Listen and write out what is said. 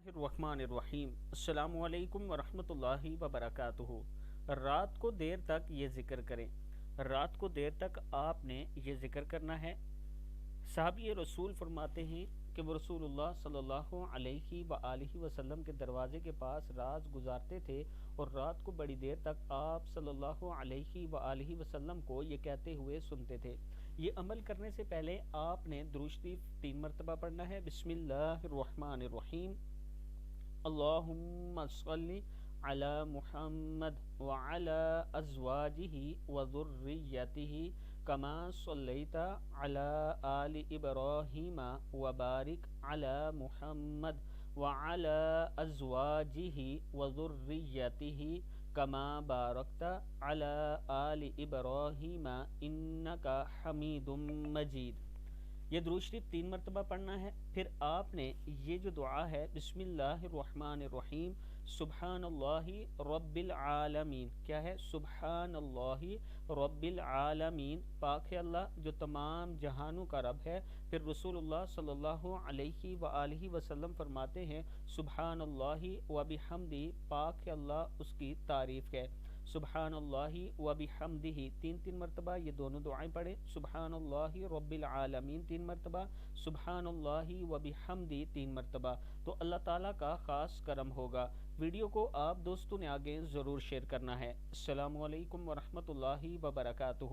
बिस्मिल्लाहिर्रहमानिर्रहीम। अस्सलामु अलैकुम वरहमतुल्लाहि वबरकातुहू। रात को देर तक ये ज़िक्र करें। रात को देर तक आपने ये ज़िक्र करना है। साहबी रसूल फरमाते हैं कि वो रसूलुल्लाह सल्लल्लाहु अलैहि वआलिहि वसल्लम के दरवाज़े के पास रात गुजारते थे और रात को बड़ी देर तक आप सल्लल्लाहु अलैहि वआलिहि वसल्लम को ये कहते हुए सुनते थे। ये अमल करने से पहले आपने दुरूद शरीफ 3 मरतबा पढ़ना है। बिस्मिल्लाहिर्रहमानिर्रहीम। अल्लाहुम्मा सल्लि अला मुहम्मद व अला अज़वाजिही व ज़ुर्रिय्यतिही कमा सल्लैता अला आलि इब्राहीमा व बारिक अला मुहम्मद व अला अज़वाजिही व ज़ुर्रिय्यतिही कमा बारकता अला आलि इब्राहीमा इन्नका हमीदुम मजीद। ये दुरूद शरीफ 3 मरतबा पढ़ना है। फिर आपने ये जो दुआ है बिस्मिल्लाहिर्रहमानिर्रहीम सुब्हानल्लाहि रब्बिल आलमीन, क्या है? सुब्हानल्लाहि रब्बिल आलमीन, पाक है अल्लाह जो तमाम जहानों का रब है। फिर रसूलुल्लाह सल्लल्लाहु अलैहि वआलिहि वसल्लम फरमाते हैं सुब्हानल्लाहि व बिहम्दी, पाक है अल्लाह उसकी तारीफ़ है। सुब्हानल्लाहि व बिहम्दिही 3 मरतबा ये दोनों दुआएं पढ़ें। सुब्हानल्लाहि रब्बिल आलमीन 3 मरतबा, सुब्हानल्लाहि व बिहम्दी 3 मरतबा। तो अल्लाह ताला का ख़ास करम होगा। वीडियो को आप दोस्तों ने आगे ज़रूर शेयर करना है। अस्सलामु अलैकुम वरहमतुल्लाहि वबरकातुहू।